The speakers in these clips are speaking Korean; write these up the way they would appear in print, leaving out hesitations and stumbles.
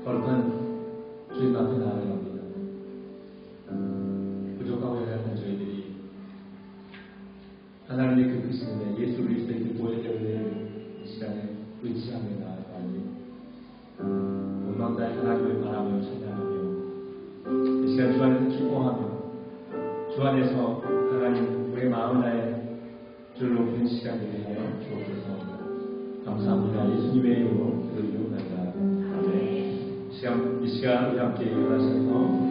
거룩한 주님 앞에 나아갑니다. 부족하고 연약한 저희들이 하나님의 그 크심에 예수 그리스도의 그 보혈의 시간에 의지하며 나아가니 온마음 다해 하나님을 바라며 찬양하며 이 시간 주 안에서 기뻐하며 주 안에서 하나님 우리의 마음 다해 주를 높이는 시간 되게 하여 주옵소서. 감사합니다. 예수님의 이름으로 기도드립니다. 아멘. 이 시간 우리 함께 일어나셔서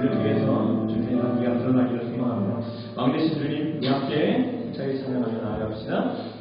우리를 위해서 주님의 향기가 드러나기를 소망합니다. 왕 되신 주님, 우리 함께 힘차게 찬양하며 나아갑시다.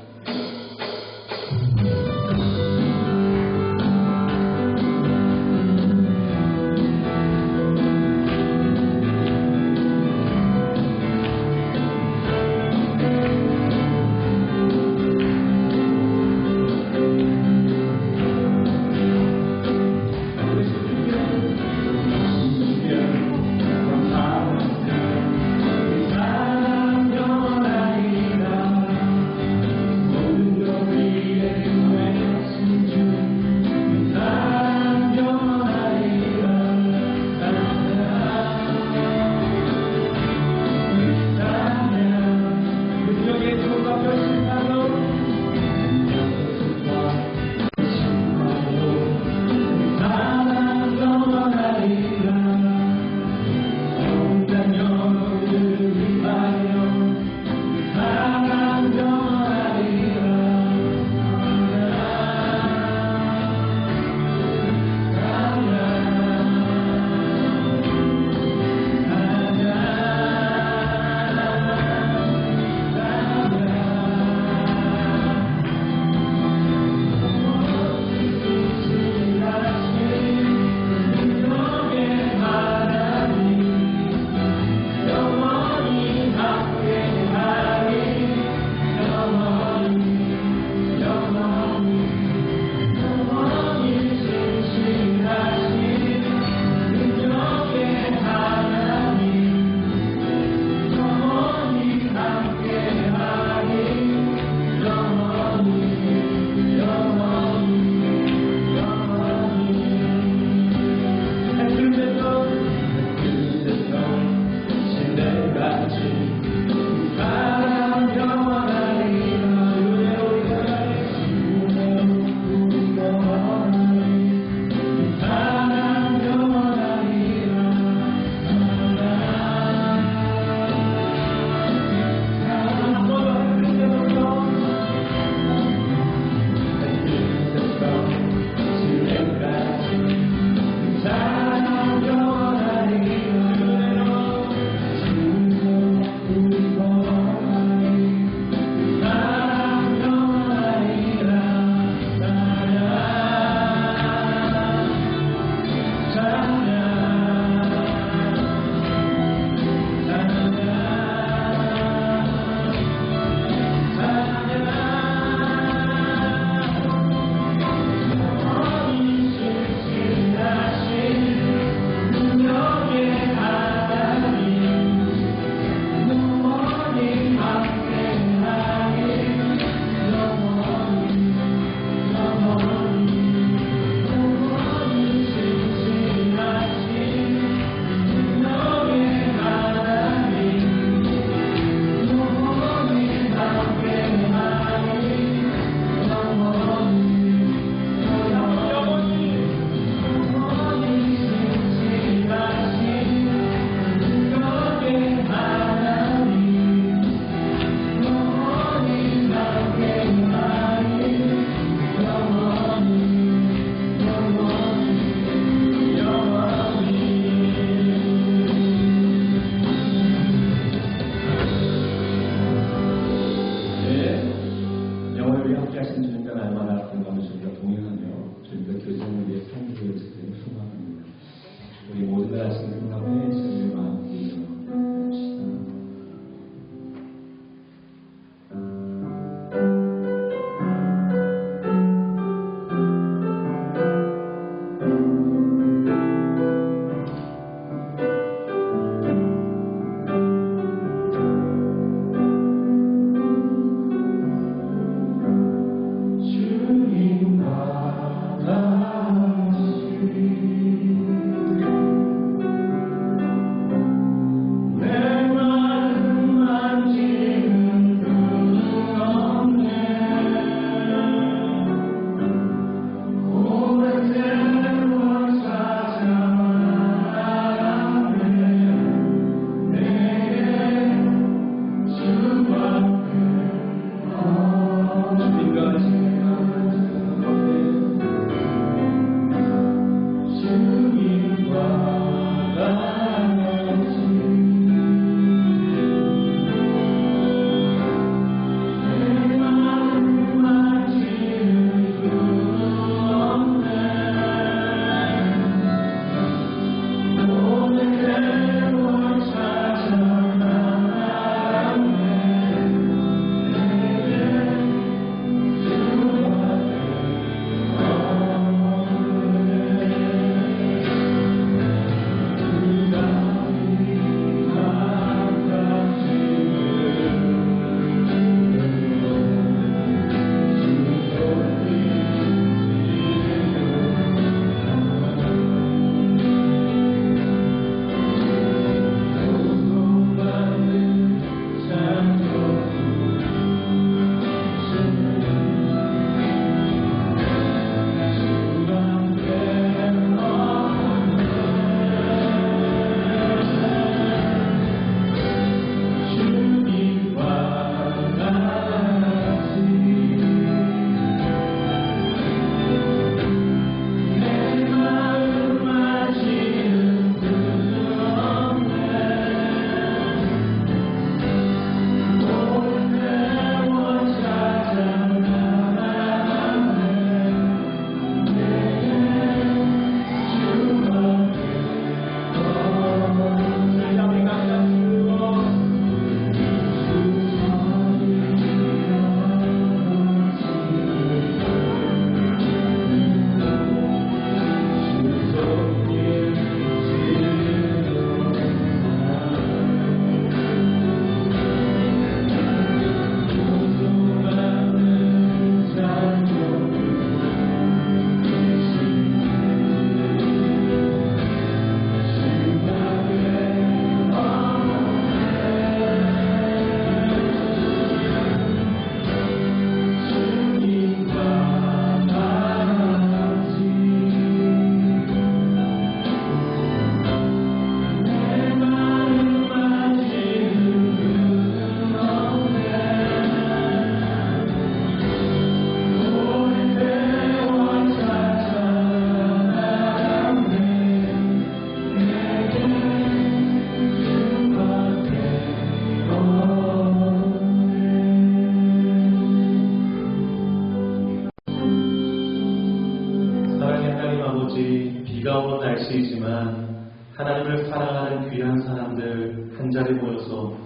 하나님을 사랑하는 귀한 사람들 한 자리 모여서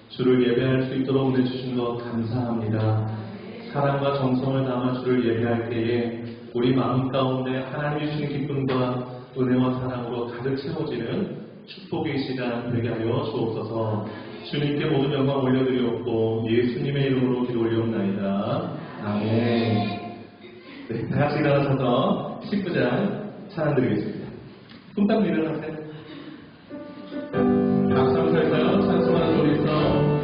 주를 예배할 수 있도록 내주신 것 감사합니다. 사랑과 정성을 담아 주를 예배할 때에 우리 마음 가운데 하나님이 주신 기쁨과 은혜와 사랑으로 가득 채워지는 축복의 시간 되게 하여 주옵소서. 주님께 모든 영광 올려드리옵고 예수님의 이름으로 기도 올려옵나이다. 아멘. 네, 다 같이 일어나셔서 19장 찬양 드리겠습니다. 손땀 일어나세요. 박수 한번 쳐주세요. 찬송하는 소리에서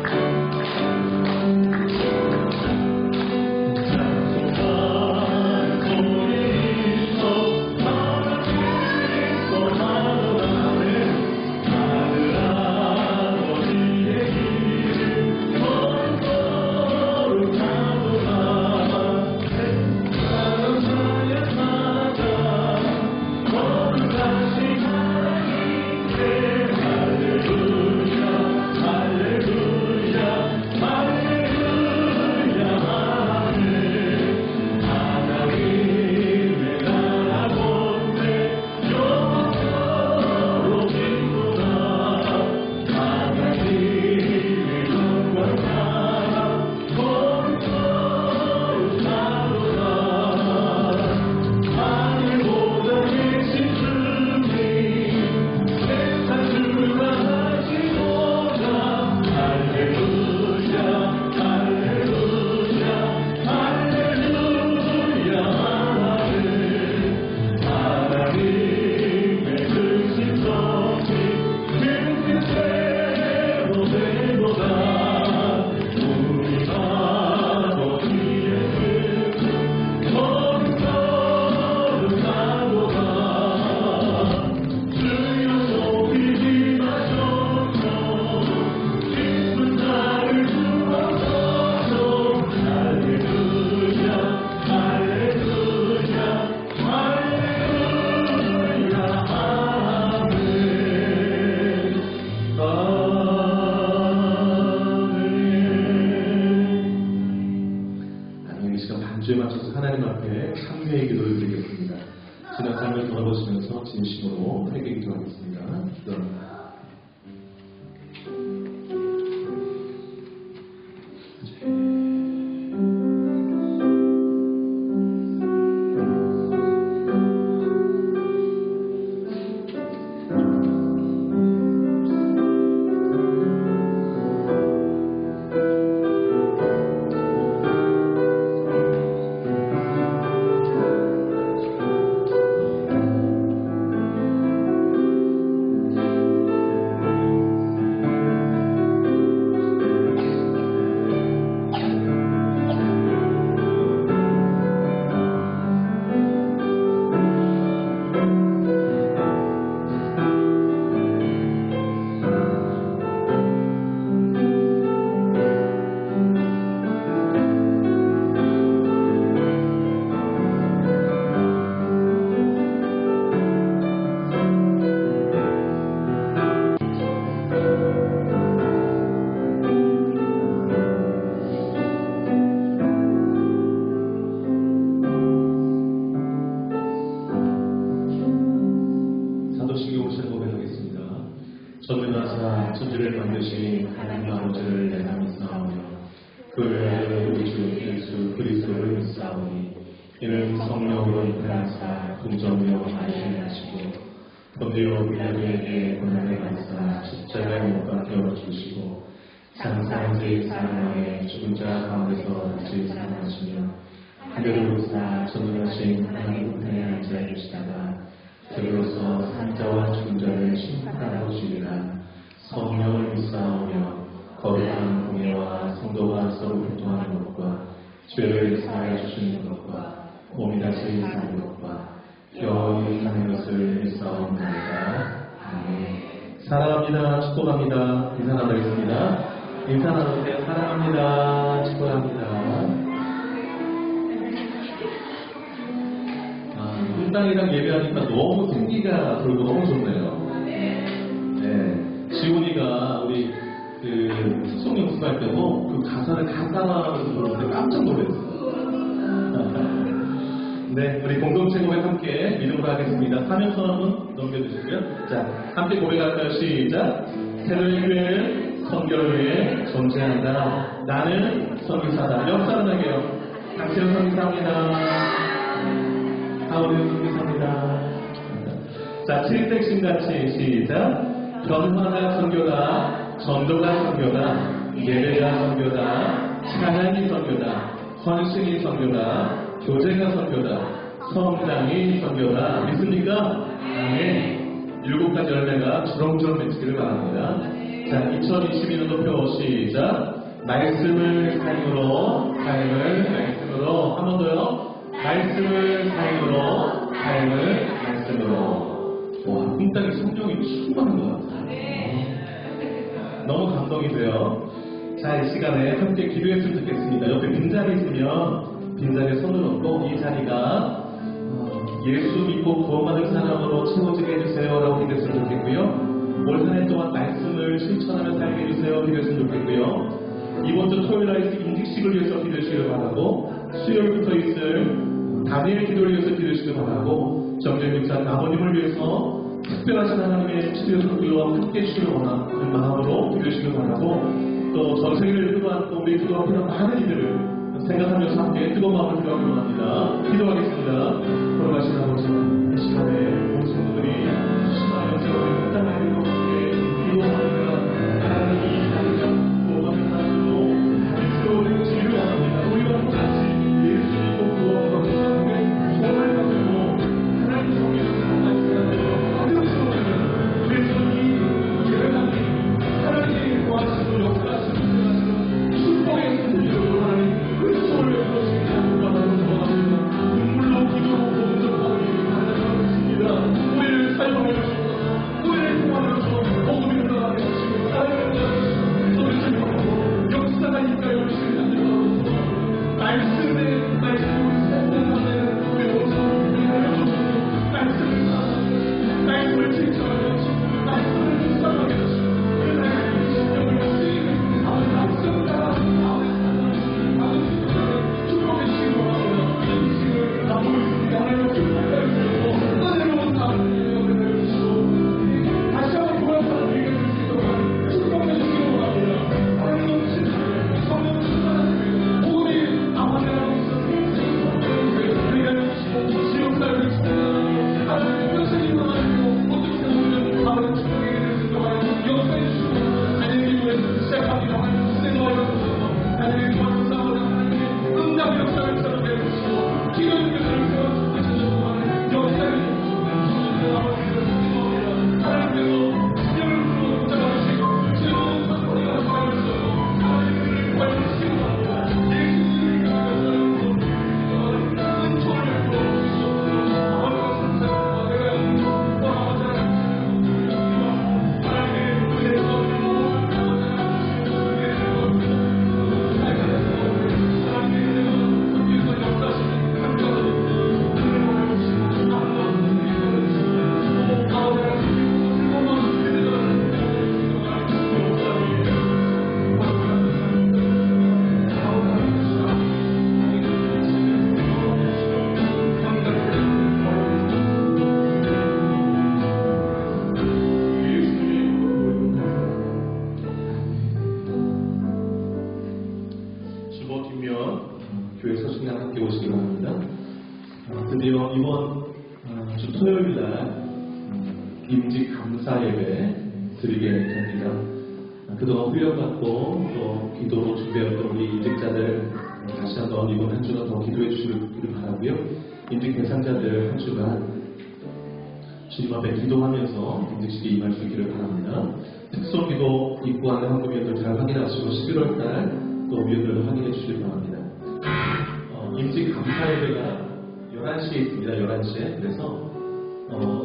반주에 맞춰서 하나님 앞에 참회의 기도를 드리겠습니다. 지난 삶을 돌아보시면서 진심으로 회개 기도하겠습니다. 기도합니다. 전능하사 천지를 만드신 하나님 아버지를 내가 믿사오며 그 외에 우리 주 예수 그리스도를 믿사오니 이는 성령으로 잉태하사 동정녀 아이를 하시고 본디오 빌라도에게 고난을 받으사 십자가에 못 박혀 죽으시고 장사한 지 사랑하에 죽은 자 가운데서 다시 살아나시며 하늘을 우사 전능하신 하나님 우편에 앉아 계시다가 그리로서 산자와 죽은 자를 심판하러 주리라. 성령을 믿사오며 거룩한 공예와 성도가 서로 교통하는 것과 죄를 사하여 주시는 것과 몸이 다시 사는 것과 영원히 사는 것을 믿사옵나이다. 아멘. 사랑합니다. 축복합니다. 인사 나누겠습니다. 인사 나눌 때 사랑합니다. 축복합니다. 일당이랑 예배하니까 너무 생기가 돌고 너무 좋네요. 네. 지훈이가 우리 숙성 연습할 때도 그 가사를 다 따라하면서 부르는데 깜짝 놀랐어요. 네, 우리 공동체 고백 함께 믿음으로 하겠습니다. 사명선 한번 넘겨주시고요. 자, 함께 고백할까요? 시작. 새로운 교회는 선교를 위해 존재한다. 나는 선교사다. 역사하게요. 당신은 선교사입니다. 하울은 선교사입니다. 자, 칠백신같이 시작. 변화가 선교다. 전도가 선교다. 예배가 선교다. 찬양이 선교다. 헌신이 선교다. 교제가 선교다. 성장이 선교다. 믿습니까? 네. 7가지 열매가 주렁주렁 맺히기를 바랍니다. 자, 2022년도 표 시작. 말씀을 삶으로, 말씀으로. 한 번 더요. 말씀을 삶으로, 말씀으로. 와, 꿈땅이 성령이 충만한 것 같아요. 너무 감동이 돼요. 자, 이 시간에 함께 기도했으면 좋겠습니다. 옆에 빈자리 있으면 빈자리에 손을 얹고 이 자리가 예수 믿고 구원받을 사람으로 채워지게 해주세요 라고 기도했으면 좋겠고요. 올 한 해 동안 말씀을 실천하며 살게 해주세요 기도했으면 좋겠고요. 이번 주 토요일 날 인직식을 위해서 기도해주시길 바라고, 수요일부터 있을 다니엘 기도를 위해서 기도해주시길 바라고, 정재현 목사 아버님을 위해서 특별하신 하나님의 치료와 함께 해주시길 원하는 마음으로 기도해주시길 바라고, 또 전 세계를 끌어안고 우리 기도가 필요한 많은 이들을 생각하면서 함께 뜨거운 마음을 들어가기 원합니다. 기도하겠습니다. 돌아가신 아버지, 이 시간에 모든 성도들이 수많은 세월의 땅을 함께 기도합니다. 하나님이 이 자리가 구원받는 사람들로 다른 세월의 지혜를 원합니다. 우리와 똑같이 예수 믿고 구원받는 사람의 소원을 가지고 하나님 성경을 살아가시는 하나님의 소원을, 그래서 이 예배당이 하나님의 구하시고 역사하시는 축복의 선물로 하나님 그 소원을 베풀어주시기 원합니다. 눈물로 기도로 공적하기 바랍니다. 우리를 사용하여 주시옵소서. 우리를 통하여 주시옵소서. 복음이 흘러가게 하시고 사랑을 주시옵소서. 소리를 역사가 있다여 주시기 바랍니다. 말씀을 살펴보는 우리 모습을 살려주시고 말씀을 사랑하고 말씀을 칭찬하여 주시고 말씀을 묵상하게 하시고 하나님의 신령을 쓰이는 아버지 말씀과 축복의 시간을 원합니다. 이 시간을 나누고 있습니다. 하나님의 축복을 주시고 은혜로운 삶을 내려주시고 다시 한번 돌아가는 우리가 될 수 있도록 축복해 주시기 원합니다. 하나님 넘치는 성령 충만하시고 복음이 아버지라고 있어서 우리가 해주시고 지옥사를 주시고 하나님 표시를 일어나시고 어떻게 보면 아버지 축복에게 될 수 있도록 역사해 주시고 하나님의 기도에 시작합니다. 하나님 주내 놓아주셔서 하나님의 구원을 쌓아오는 하나님의 응답 역사를 세워내 주시고 기도의 교회를 세워주시고 역사를 주시는 아버지를 기도합니다. 하나님께서 신령을 부르고 붙잡아주시고 즐거운 선물을 가져가주시고 하나님을 구해주시기 바랍니다. 예수님의 교회가 살아있는 은총을 베풀어주시고 아버지가 선생님과 내가 하나님의 은혜가 교회 서신랑 함께 오시기 바랍니다. 드디어 이번 주 토요일날 임직 감사 예배 드리게 됩니다. 그동안 훈련받고 또 기도로 준비했던 우리 임직자들 다시 한번 이번 한 주간 더 기도해 주시길 바라고요. 임직 대상자들 한 주간 주님 앞에 기도하면서 임직식에 임할 수 있기를 바랍니다. 특수 기도 입구하는 한국위원들 잘 확인하시고 11월달 또 위원들도 확인해 주시길 바랍니다. 임직 감사 예배가 11시에 있습니다. 11시에. 그래서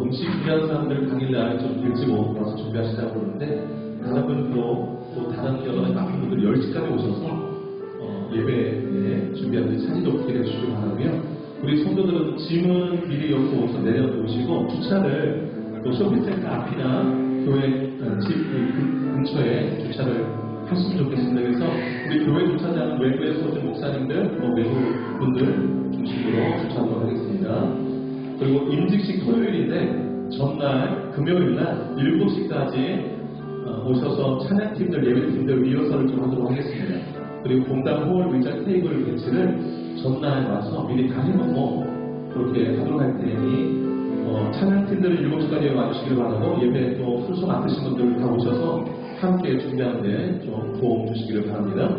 음식 준비하는 사람들 당일날 좀 일찍 와서 준비하시자고 그러는데 다른 분도 또 다른 여러 가지 바쁜 분들 10시까지 오셔서 예배에 준비하는 사진도 기대해 주시기 바라고요. 우리 성도들은 짐은 미리 여기서 오셔서 내려놓으시고 주차를 또 쇼핑센터 앞이나 교회 집 근처에 주차를 하시면 좋겠습니다. 그래서 우리 교회 주차장은 외부에서 오신 목사님들, 외부 분들 주식으로 추천하도록 하겠습니다. 그리고 임직식 토요일인데 전날 금요일날 7시까지 오셔서 찬양팀들, 예배팀들 리허설을 좀 하도록 하겠습니다. 그리고 공당 홀 의자 테이블 배치를 전날 와서 미리 다 해놓고 그렇게 하도록 할 테니 찬양팀들은 7시까지 와주시기를 바라고 예배 또 순서 맡으신 분들 다 오셔서 함께 준비하는데 좀 도움 주시기를 바랍니다.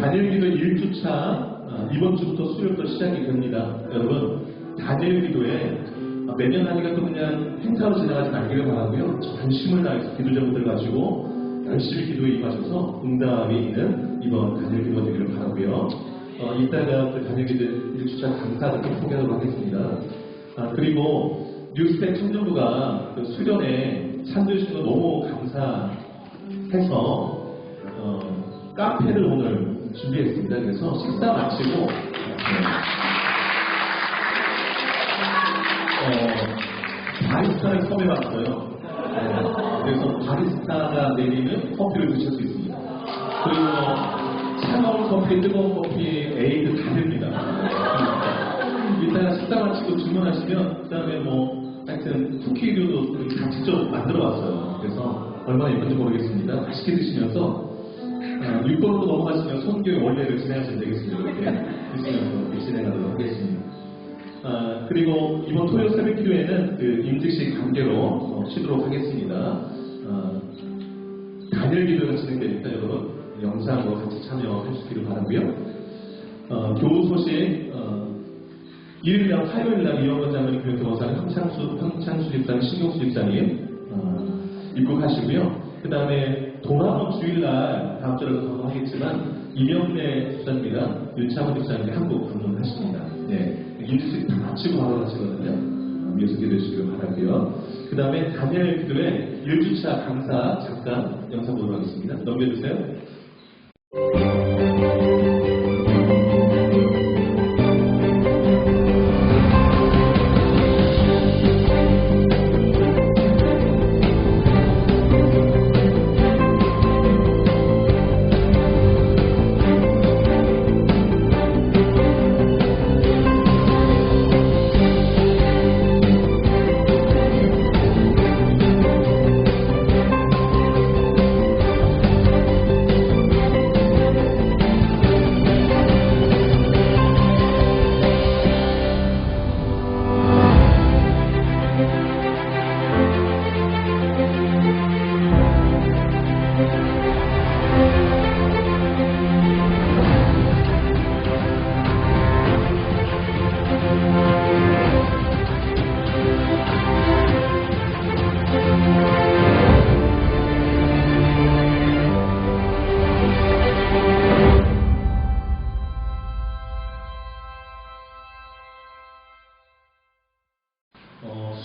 단일기도 1주차 이번 주부터 수요일부터 시작이 됩니다. 여러분 단일기도에 매년 하니까 또 그냥 행사로 지나가지 말기를 바라고요. 전심을 다해서 기도 제목들 가지고 열심히 기도에 임하셔서 응답이 있는 이번 단일기도 되기를 바라고요. 이따가 그 단일기도 1주차 강사를 좀 소개하도록 하겠습니다. 그리고 뉴스텍 청정부가 그 수련에 참여해주신 거 너무 감사해서 카페를 오늘 준비했습니다. 그래서 식사 마치고 바리스타를 섭외받았어요. 그래서 바리스타가 내리는 커피를 드실 수 있습니다. 그리고 차가운 커피, 뜨거운 커피, 에이드 다 됩니다. 이따가 식사 마치고 주문하시면 그 다음에 하여튼 쿠키류도 다 직접 만들어 왔어요. 그래서 얼마나 예쁜지 모르겠습니다. 맛있게 드시면서 6번으로 넘어가시면 선교의 원례를 진행하시면 되겠습니다. 이렇게 드시면서 진행하도록 하겠습니다. 그리고 이번 토요일 새벽 기도에는 그 임직식 관계로 쉬도록 하겠습니다. 단일 기도가 진행되니까 여러분 영상으로 같이 참여해 주시기를 바라고요. 교우 소식 일요일날 화요일날 이영건 장로님 교육원사님 황창수 집사님 신경수 집사님 입국하시고요. 그 다음에 돌아온 주일날 다음 주라도 방송하겠지만 이명래 집사님이랑 윤창훈 집사님이 한국 방문하십니다. 네, 임직식 다 마치고 바로 가시거든요. 위에서 기도해 주시길 바라고요. 그 다음에 다니엘 기도의 1주차 강사 잠깐 영상 보도록 하겠습니다. 넘겨주세요.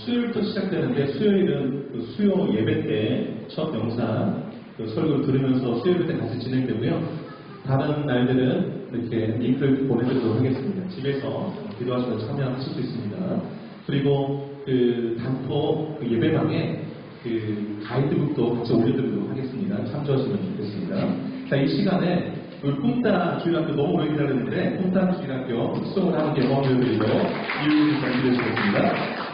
수요일부터 시작되는데 수요일은 그 수요 예배 때 첫 영상 설교를 들으면서 수요 예배 때 같이 진행되고요. 다른 날들은 이렇게 링크를 보내드리도록 하겠습니다. 집에서 기도하시면서 참여하실 수 있습니다. 그리고 그 단톡 그 예배방에 그 가이드북도 같이 올려드리도록 하겠습니다. 참조하시면 좋겠습니다. 자, 이 시간에 그 꿈따 주일학교 너무 오래 기다렸는데 꿈따 주일학교 특송을 함께 보여드리고 이유를 전해드리겠습니다.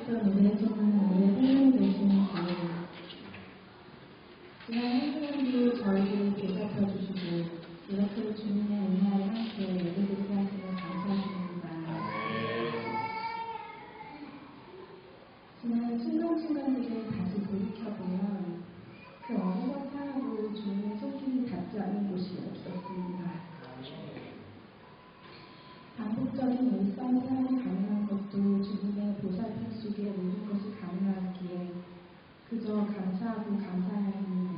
들었던 노래에서는 우리의 생명이 되시는 주님, 지난 한 시간도 저희를 보살펴주시고 이렇게 주님의 은혜에 함께 예배드리게 하시면 감사드립니다. 지난 순간순간들을 다시 돌이켜보면 그 어느 것 하나도 주님의 손길이 닿지 않은 곳이 없었습니다. 반복적인 일상 생활이 가능한 것도 주님의 보살핌 속에 모든 것이 가능하기에 그저 감사하고 감사해야 하는데,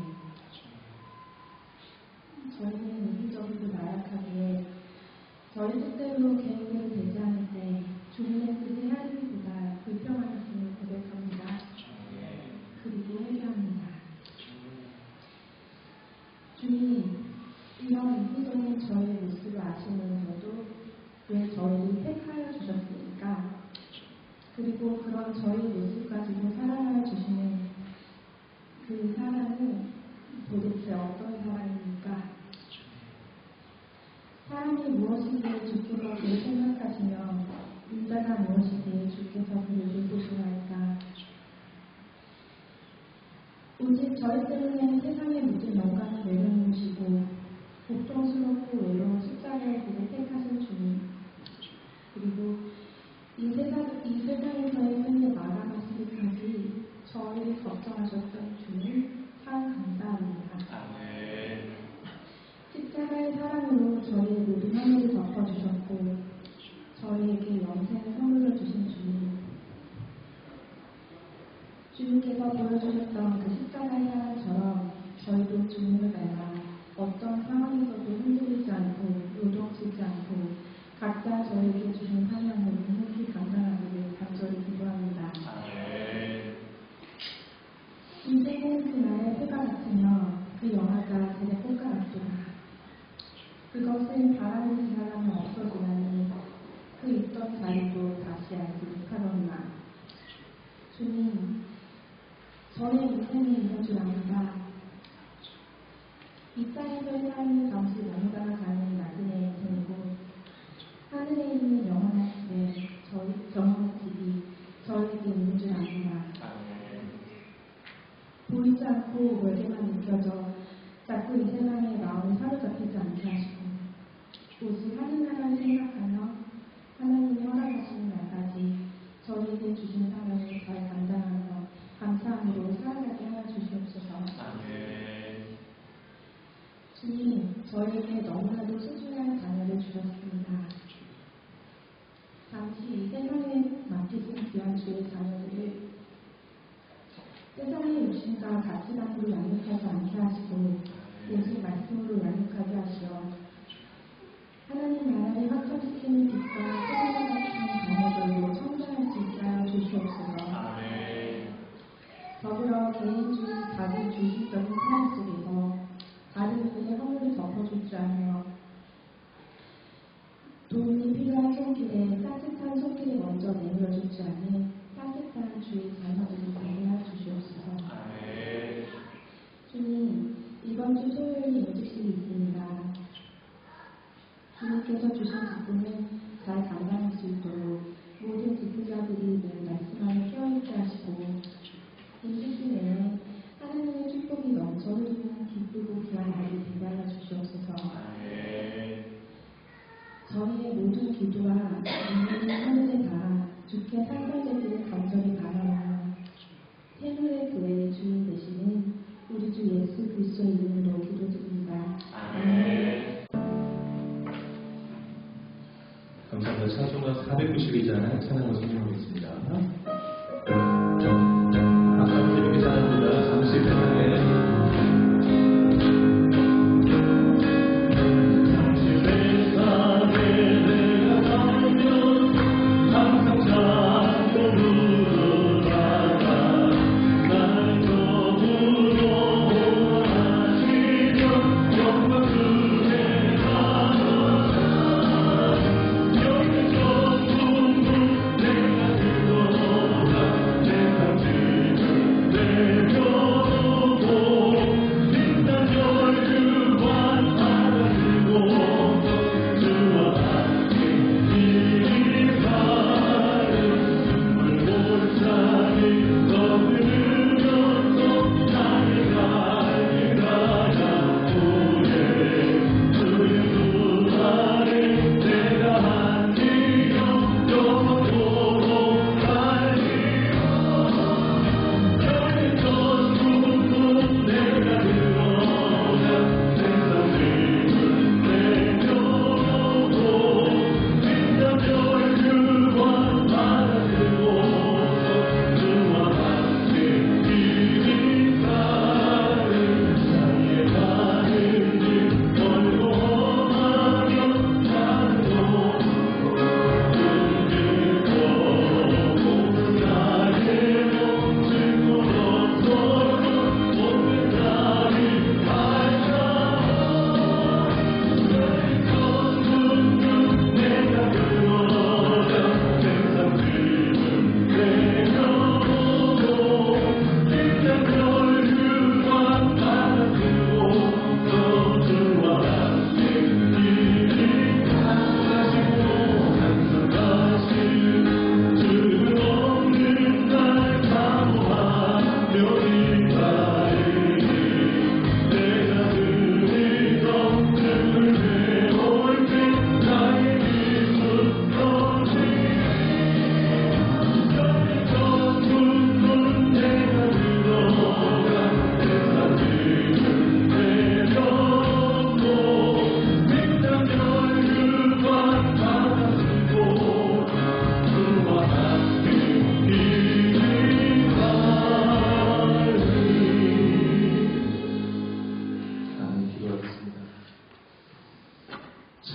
저희는 이기적이고 나약하기에 저희 뜻대로 계획대로 되지 않을 때 주님의 뜻을 헤아리기보다 불평하였음을 고백합니다. 그리고 회개합니다. 주님, 이런 이기적인 저희의 모습을 아시면서도 왜 저희를 택하여 주셨습니까? 그리고 그런 저희의 모습 가지고 사랑하여 주시는 그 사랑은 도대체 어떤 사랑입니까? 사람이 무엇이기에 주께서 그를 생각하시며 인자가 무엇이기에 주께서 그를 돌보시나이까? 오직 저희 때문에 세상의 모든 영광을 내려놓으시고 고통스럽고 외로운 십자가의 길을 택하신 주님, 그리고 이 세상에서의 삶을 마감하시기까지 저희를 걱정하셨던 주님, 참 감사합니다. 십자가의 사랑으로 저희의 모든 허물을 덮어주셨고 저희에게 영생을 선물로 주신 주님, 주님께서 보여주셨던 그 십자가의 사랑처럼 저희도 주님을 닮아 어떤 상황에서도 흔들리지 않고 요동치지 않고 각자 저에게 주신 사명을 묵묵히 감당하기를 간절히 기도합니다. 인생은 그날의 표가 같으며 그 영화가 제게 꽃과 같도다. 그것은 바람이 지나가면 없어지나니 그 있던 자리도 다시 알지 못하거니와. 주님, 저의 인생이 있는 줄 압니다. 이 땅에서의 삶이 잠시 머무다가 가는 나그네 인생이고 하늘에 있는 영원한 집에 영원한 집이 저에게 있는 줄 압니다. 보이지 않고 멀게만 느껴져 자꾸 이 세상에 마음이 사로잡히지 않게 하시고 오직 하늘나라를 생각하며 하나님이 허락하시는 날까지 저희에게 주신 사명을 잘 감당하며 감사함으로 살아가게 하여 주시옵소서. 주님, 저희에게 너무나도 소중한 자녀를 주셨습니다. 잠시 이 세상에 맡기신 귀한 주의 자녀들을 세상의 욕심과 가치관으로 양육하지 않게 하시고 예수 말씀으로 양육하게 하시어 하나님 나라를 확장시키는 빛과 세상과 같은 자녀들로 성장할 수 있게 하여 주시옵소서. 더불어 개인주의, 자기주의적인 삶 속에서 다른 이들의 허물을 덮어줄 줄 알며 도움이 필요한 손길에 따뜻한 손길을 먼저 내밀어줄 줄 아는 따뜻한 주의 자녀들이 되게 하여 주시옵소서. 주님, 이번 주 토요일에 임직식이 있습니다. 주님께서 주신 직분을 잘 감당할 수 있도록 모든 직분자들이 늘 말씀 안에 깨어있게 하시고 임직식 내내 하나님의 축복이 넘쳐 흐르는 기쁘고 귀한 날이 되게 하여 주시옵소서. 저희의 모든 기도와 눈물이 하늘에 닿아 주께 상달되기를 간절히 바라며 태물의 교회의 주인 되시는 우리 주 예수 그리스도의 이름으로 기도드립니다. 감사합니다. 찬송가 492장 찬양을 선정하겠습니다. 박수 드리게 찬양합니다. 잠시 편안해. 영원한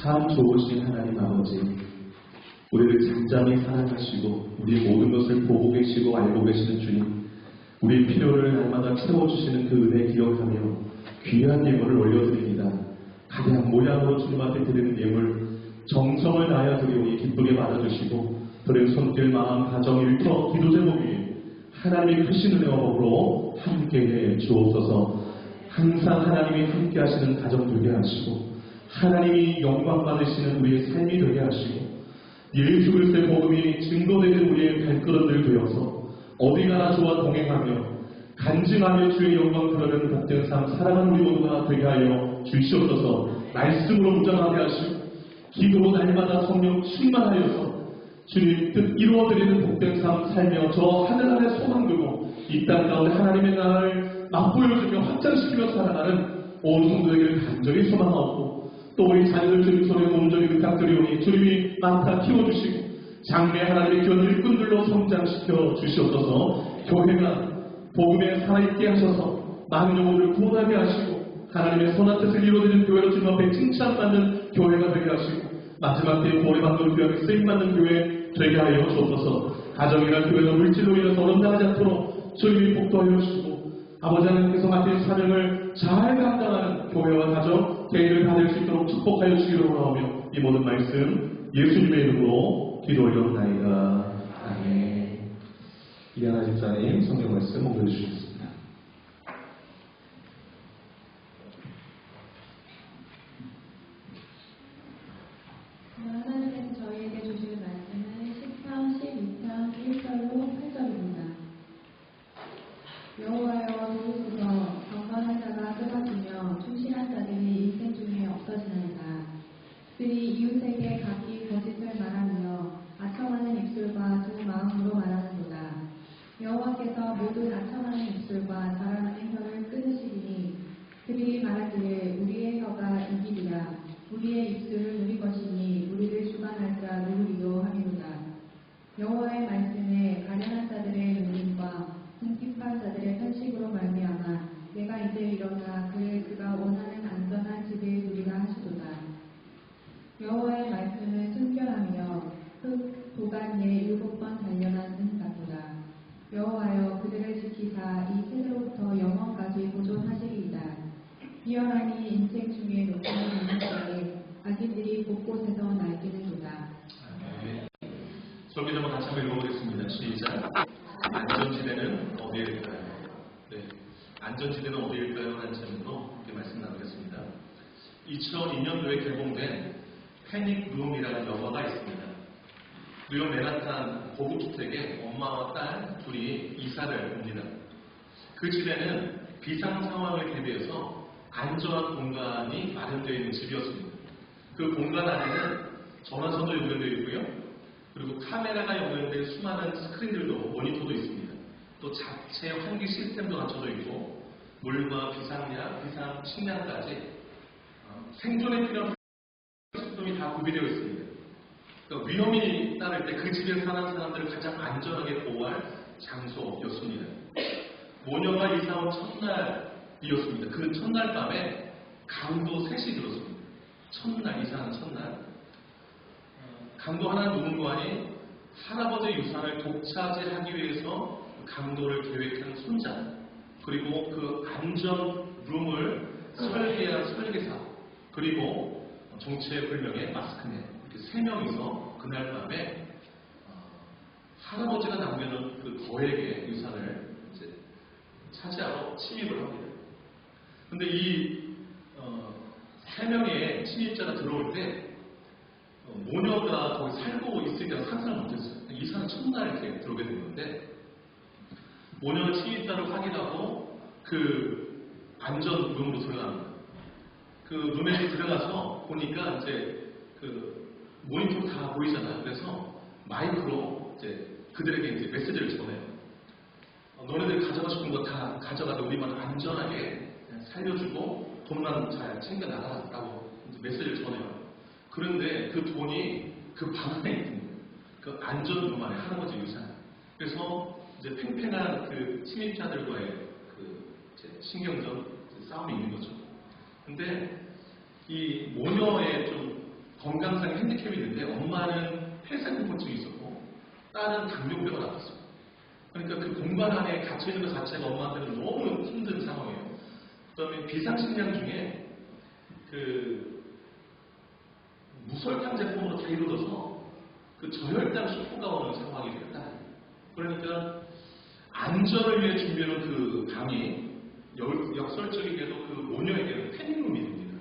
참 좋으신 하나님 아버지, 우리를 잠잠히 사랑하시고 우리 모든 것을 보고 계시고 알고 계시는 주님, 우리 필요를 날마다 채워주시는 그 은혜 기억하며 귀한 예물을 올려드립니다. 가장 모양으로 주님 앞에 드리는 예물, 정성을 다하여 드리오니 기쁘게 받아주시고 드린 손길, 마음, 가정, 일터, 기도 제목 위에 하나님의 크신 은혜와 복으로 함께해 주옵소서. 항상 하나님이 함께 하시는 가정 되게 하시고 하나님이 영광 받으시는 우리의 삶이 되게 하시고 예수 그리스도의 복음이 증거되는 우리의 발걸음들 되어서 어디 가나 주와 동행하며 간증하며 주의 영광 드러내는 복된 삶 살아가는 우리 모두가 되게 하여 주시옵소서. 말씀으로 무장하게 하시고 기도로 날마다 성령 충만하여서 주님 뜻 이루어드리는 복된 삶 살며 저 하늘 아래 소망 두고 이 땅 가운데 하나님의 나라를 맛보여주며 확장시키며 살아가는 온 성도에게 간절히 소망하고 또 우리 자녀들 주님 손에 온전히 부탁드리오니 주님이 많다 키워주시고 장래 하나님의 귀한 일꾼들로 성장시켜 주시옵소서. 교회가 복음에 살아있게 하셔서 많은 영혼을 구원하게 하시고 하나님의 선한 뜻을 이루어드리는 교회로 주님 앞에 칭찬받는 교회가 되게 하시고 마지막 때에 구원받는 교회에 쓰임받는 교회 되게 하여 주옵소서. 가정이나 교회나 물질로 인해서 어른나가지 않도록 주님이 복도하여 주시고 아버지 하나님께서 맡긴 사명을 잘 감당하는 교회와 가정, 개인을 다 될 수 있도록 축복하여 주시기를 원하오며 이 모든 말씀 예수님의 이름으로 기도 올려옵나이다. 아멘. 이하나 집사님 성경 말씀 옮겨주시겠습니다. 하나님께서 저희에게 주시는 말씀은 10편, 12편, 1절로 8절입니다. 여호와여 도우소서. 경건한 자가 쓰러지며 충실한 자들이 인생 중에 없어지나이다. 그들이 이웃에게 각기 거짓을 말하며 아첨하는 입술과 두 마음으로 말하는도다. 여호와께서 모든 아첨하는 입술과 자랑하는 혀를 끊으시리니 그들이 말하기를 우리의 혀가 이기리라. 우리의 입술은 우리 것이니 우리를 주관할 자 누구리요 하리로다. 여호와의 말씀에 가련한 자들의 눈림과 궁핍한 자들의 편식으로 말미암아 내가 이제 일어나 그를 그가 원하는 안전한 집에 두리라 하시도다. 여호와의 말씀은 순결하며 흙 도간에 7번 단련한 은 같도다. 여호와여 그들을 지키사 이 세대부터 영원까지 보존하시리이다. 비열하니 인생 중에 높이는 있는 때에 악인들이 곳곳에서 날뛰는도다. 설교 한번 다시 한번 읽어보겠습니다. 시작. 안전지대는 어디일까요? 네. 안전지대는 어디일까요? 라는 제목으로 이렇게 말씀 나누겠습니다. 2002년도에 개봉된 패닉 룸이라는 영화가 있습니다. 뉴욕 맨하탄 고급주택에 엄마와 딸 둘이 이사를 옵니다. 그 집에는 비상 상황을 대비해서 안전한 공간이 마련되어 있는 집이었습니다. 그 공간 안에는 전화선도 연결되어 있고요. 그리고 카메라가 연결된 수많은 스크린들도 모니터도 있습니다. 또 자체 환기 시스템도 갖춰져 있고 물과 비상약, 비상 식량까지 생존에 필요한 시스템이 다 구비되어 있습니다. 그러니까 위험이 따를 때 그 집에 사는 사람들을 가장 안전하게 보호할 장소였습니다. 모녀가 이사온 첫날이었습니다. 그 첫날 밤에 강도 셋이 들었습니다. 첫날, 이사하는 첫날. 강도 하나 누군가니 할아버지의 유산을 독차지하기 위해서 강도를 계획한 손자, 그리고 그 안전룸을 설계한 설계사, 그리고 정체불명의 마스크맨, 이렇게 세 명이서 그날 밤에 할아버지가 남겨놓은 그 거액의 유산을 이제 차지하러 침입을 합니다. 근데 이 세 명의 침입자가 들어올 때 모녀가 거기 살고 있으니까 상상을 못했어요. 이사는 첫날 이렇게 들어오게 된 건데 모녀가 침입자를 확인하고 그 안전룸으로 들어갑니다. 그 룸에 들어가서 보니까 이제 그 모니터 다 보이잖아요. 그래서 마이크로 이제 그들에게 이제 메시지를 전해요. 너네들 가져가고 싶은 거 다 가져가도 우리만 안전하게 살려주고 돈만 잘 챙겨 나가라고 메시지를 전해요. 그런데 그 돈이 그 방 안에 있는 거예요. 그 안전룸 안에 할아버지 유산. 그래서 이제 팽팽한 그 침입자들과의 그 신경전 싸움이 있는 거죠. 근데 이 모녀의 좀 건강상 핸디캡이 있는데 엄마는 폐쇄공포증이 있었고 딸은 당뇨병을 앓았어요. 그러니까 그 공간 안에 갇혀있는 것 자체가 엄마한테는 너무 힘든 상황이에요. 그 다음에 비상식량 중에 그 무설탕 제품으로 다 이루어져서 그 저혈당 슈퍼가 오는 상황이 됐다. 그러니까 안전을 위해 준비하는 그 방이 역설적이게도 그 모녀에게는 패닝룸이 됩니다.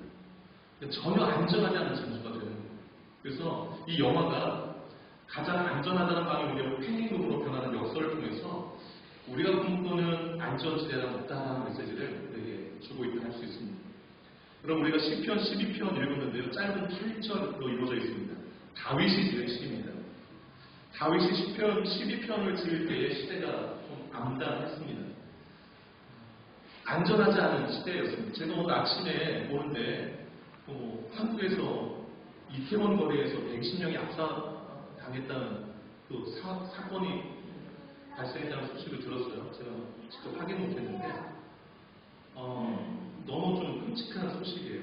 전혀 안전하지 않은 장소가 되는 거예요. 그래서 이 영화가 가장 안전하다는 방이 오히려 패닝룸으로 변하는 역설을 통해서 우리가 꿈꾸는 안전지대란 없다는 메시지를 우리에게 주고 있다 할 수 있습니다. 그럼 우리가 시편 12편 읽었는데요. 짧은 8절로 이루어져 있습니다. 다윗이 지은 시입니다. 다윗이 시편 12편을 지을 때의 시대가 좀 암담했습니다. 안전하지 않은 시대였습니다. 제가 오늘 아침에 보는데 한국에서 이태원 거리에서 120명이 압사당했다는 그 사건이 발생했다는 소식을 들었어요. 제가 직접 확인 못했는데 너무 좀 끔찍한 소식이에요.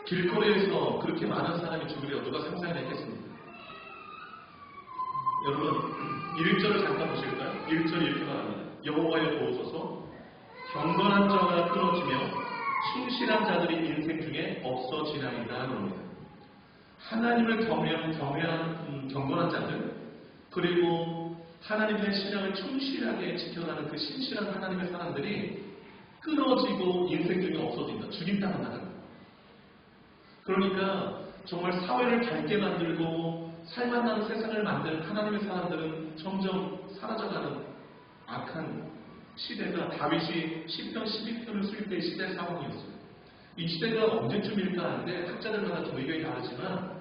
길거리에서 그렇게 많은 사람이 죽으려 누가 상상했겠습니까? 여러분 1절을 잠깐 보실까요? 1절 이렇게 말합니다. 여호와여 도우소서 경건한 자가 끊어지며 충실한 자들이 인생 중에 없어지나이다 그럽니다. 하나님을 경외한 경건한 자들 그리고 하나님의 신앙을 충실하게 지켜가는 그 신실한 하나님의 사람들이 끊어지고 인생 중에 없어진다. 죽임당한다는 거예요. 그러니까 정말 사회를 밝게 만들고 살만한 세상을 만드는 하나님의 사람들은 점점 사라져가는 악한 시대가 다윗이 시편 12편을 쓸 때의 시대 상황이었어요. 이 시대가 언제쯤일까 하는데 학자들마다 좀 의견이 다르지만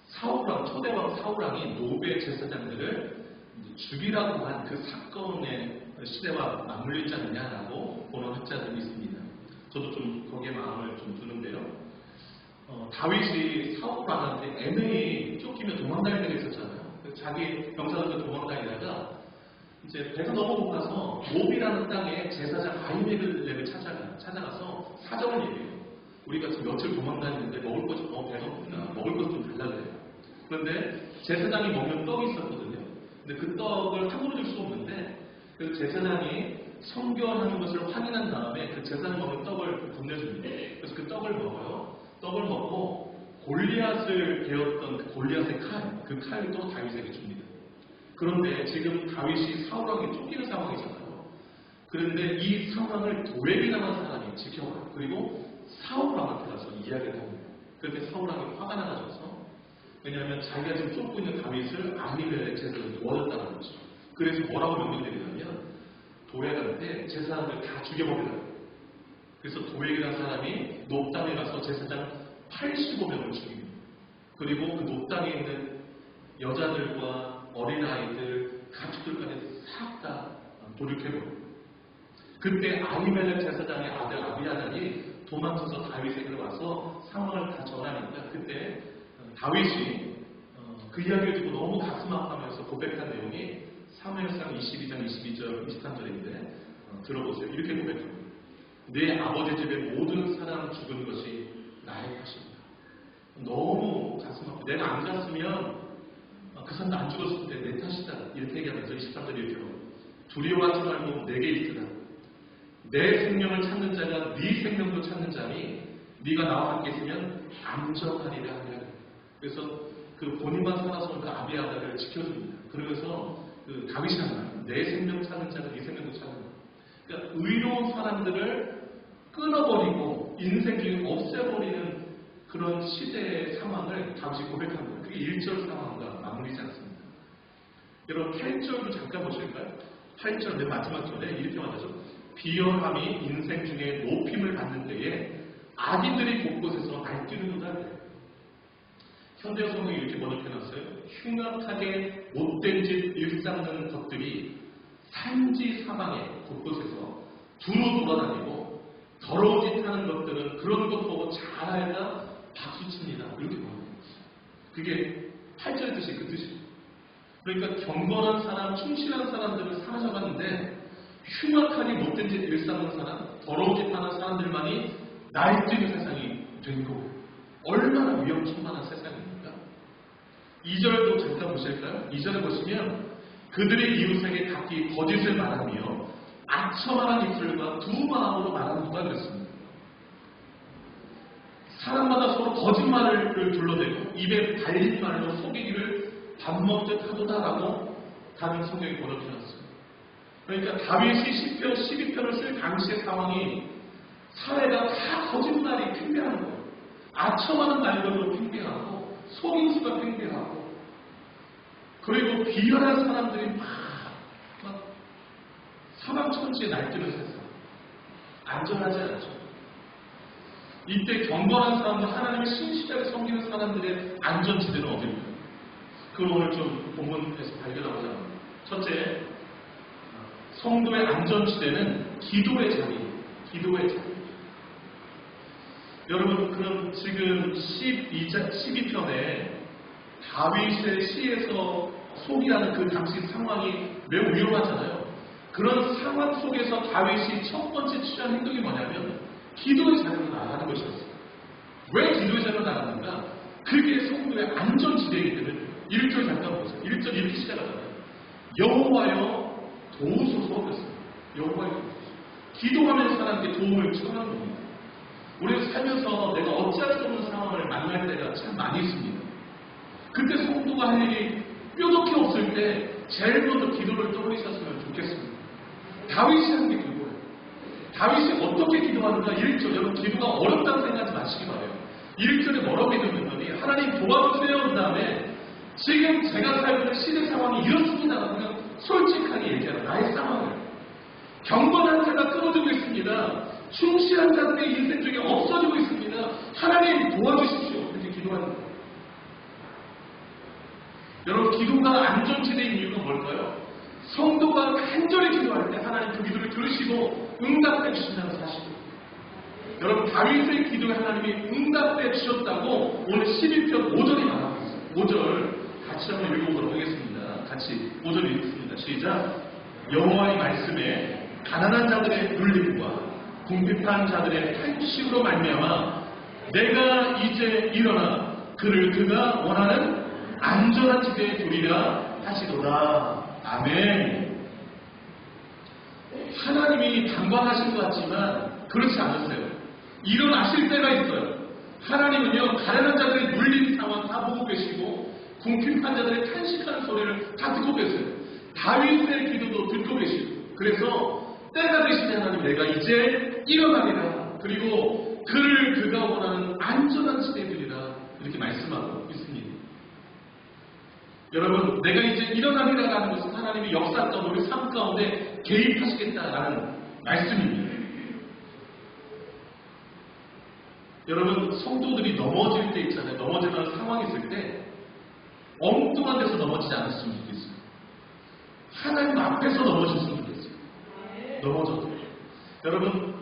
사울왕, 초대왕 사울왕이 노베 제사장들을 죽이라고 한 그 사건의 시대와 맞물려 있지 않느냐라고 보는 학자들이 있습니다. 저도 좀 거기에 마음을 좀 두는데요. 다윗이 사울왕한테 애매히 쫓기며 도망다닐 때가 있었잖아요. 자기 병사들과 도망다니다가 이제 배가 넘어오고 나서 몹이라는 땅에 제사장 아히멜렉을 찾아가서 사정을 얘기해요. 우리가 지금 며칠 도망다니는데 먹을 것 좀 배가 고프다. 먹을 것 좀 달라 그래요. 그런데 제사장이 먹는 떡이 있었거든요. 근데 그 떡을 함부로 줄 수 없는데 그 제사장이 성결하는 것을 확인한 다음에 그 제사장이 먹는 떡을 건네줍니다. 그래서 그 떡을 먹어요. 떡을 먹고 골리앗을 베었던 그 골리앗의 칼, 그 칼도 다윗에게 줍니다. 그런데 지금 다윗이 사울왕에 쫓기는 상황이잖아요. 그런데 이 상황을 도액이 남은 사람이 지켜봐요. 그리고 사울왕한테 가서 이야기를 합니다. 그런데 사울왕이 화가 나가져서 왜냐하면 자기가 지금 쫓고 있는 다윗을 아히멜렉 제사장이 얻었다는 거죠. 그래서 뭐라고 명령드리냐면 도액한테 제사장을 다 죽여버리라고. 그래서 도액이라는 사람이 높담에 가서 제사장 85명을 죽입니다. 그리고 그 높담에 있는 여자들과 어린아이들, 가축들까지 싹 다 돌이켜버려요. 그때 아히멜렉 제사장의 아들 아비아달이 도망쳐서 다윗에게 와서 상황을 다 전하니까 그때 다윗이 그 이야기를 듣고 너무 가슴 아파하면서 고백한 내용이 사무엘상 22장 22절 23절인데 들어보세요. 이렇게 고백합니다. 내 아버지 집의 모든 사람 죽은 것이 나의 탓입니다. 너무 가슴 아파. 내가 안 갔으면 그 사람도 안 죽었을 때 내 탓이다. 이렇게 얘기하면서 23절이 이렇게 합니다. 두려워하지 말고 내게 있으라. 내 생명을 찾는 자가 네 생명도 찾는 자니 네가 나와 함께 있으면 안전하리라 하니라. 그래서 그 본인만 살아서 그 아비아다를 지켜줍니다. 그러면서 그 다윗이 하는 내 생명 찾는 자가 네 생명도 찾는 자. 그러니까 의로운 사람들을 끊어버리고 인생 중에 없애버리는 그런 시대의 상황을 다윗이 고백한 거예요. 그게 1절 상황과 마무리지 않습니다. 여러분 8절도 잠깐 보실까요? 8절 맨 마지막 절에 이렇게 말하죠. 비열함이 인생 중에 높임을 받는 때에 악인들이 곳곳에서 날뛰는구나. 현대어 성경이 이렇게 번역해놨어요. 흉악하게 못된 짓 일삼는 것들이 산지 사방에 곳곳에서 두루 돌아다니고 더러운 짓 하는 것들은 그런 것 보고 잘 알다 박수칩니다. 이렇게 번역해놨어요. 그게 8절의 뜻이 그 뜻이에요. 그러니까 경건한 사람, 충실한 사람들은 사라져가는데 흉악하게 못된 짓 일삼는 사람, 더러운 짓 하는 사람들만이 날뛰는 세상이 된 거고 얼마나 위험천만한 세상입니까? 2절도 잠깐 보실까요? 2절에 보시면 그들의 이웃에게 각기 거짓을 말하며 아첨하는 입술과 두 마음으로 말한다 그랬습니다. 사람마다 서로 거짓말을 둘러대고 입에 달린 말로 속이기를 밥 먹듯 하도다라고 다른 성경이 번역해놨어요. 그러니까 다윗이 시편 12편을 쓸 당시의 상황이 사회가 다 거짓말이 팽배한 거예요. 아첨하는 말들로 팽배하고 속임수가 팽배하고 그리고 비열한 사람들이 막 사방천지에 날뛰는 세상. 안전하지 않죠. 이때 경건한 사람들, 하나님을 신실하게 섬기는 사람들의 안전지대는 어딜까요? 그걸 오늘 좀 본문에서 발견하고자 합니다. 첫째, 성도의 안전지대는 기도의 자리입니다. 기도의 자리. 여러분, 그럼 지금 12편에 다윗의 시에서 속이라는 그 당시 상황이 매우 위험하잖아요. 그런 상황 속에서 다윗이 첫 번째 취한 행동이 뭐냐면 기도의 자리로 나가는 것이었어요. 왜 기도의 자리로 나갔는가? 그게 성도의 안전지대이기 때문에 1절 잠깐 보세요. 1절 이렇게 시작하잖아요. 여호와여 도우소서 그랬어요. 여호와여 도우소서. 기도하면서 하나님께 도움을 청하는 겁니다. 우리가 살면서 내가 어찌할 수 없는 상황을 만날 때가 참 많이 있습니다. 그때 성도가 할 일이 뾰족히 없을 때 제일 먼저 기도를 떠올리셨으면 좋겠습니다. 다윗이 한 게 그거예요. 다윗이 어떻게 기도하는가? 1절, 여러분 기도가 어렵다고 생각하지 마시기 바라요. 1절에 뭐라고 기도했더니 하나님 도와주세요 한 다음에 지금 제가 살고 있는 시대 상황이 이렇습니다. 그냥 솔직하게 얘기하라. 나의 상황을. 경건한 자가 끊어지고 있습니다. 충실한 자들의 인생 중에 없어지고 있습니다. 하나님 도와주십시오. 이렇게 기도하는 거예요. 여러분 기도가 안전지대인 이유가 뭘까요? 성도가 간절히 기도할 때 하나님 그 기도를 들으시고 응답해 주신다는 사실입니다. 여러분 다윗의 기도에 하나님이 응답해 주셨다고 오늘 12편 5절이 말하고 있어요. 5절 같이 한번 읽어보도록 하겠습니다. 같이 5절 읽겠습니다. 시작. 여호와의 말씀에 가난한 자들의 눌림과 궁핍한 자들의 탄식으로 말미암아 내가 이제 일어나 그를 그가 원하는 안전한 지대에 두리라 하시도다. 아멘. 하나님이 당방하신 것 같지만 그렇지 않으세요. 일어나실 때가 있어요. 하나님은요 가난한 자들의 눌린 상황 다 보고 계시고 궁핍한 자들의 탄식하는 소리를 다 듣고 계세요. 다윗의 기도도 듣고 계시고 그래서 때가 되시니 하나님 내가 이제 일어나리라. 그리고 그를 그가 원하는 안전한 지대에 두리라. 이렇게 말씀하고 있습니다. 여러분 내가 이제 일어나리라 하는 것은 하나님이 역사 가운데 우리 삶 가운데 개입하시겠다라는 말씀입니다. 여러분 성도들이 넘어질 때 있잖아요. 넘어질 만한 상황이 있을 때 엉뚱한 데서 넘어지지 않았으면 좋겠어요. 하나님 앞에서 넘어졌으면 좋겠어요. 넘어져도 여러분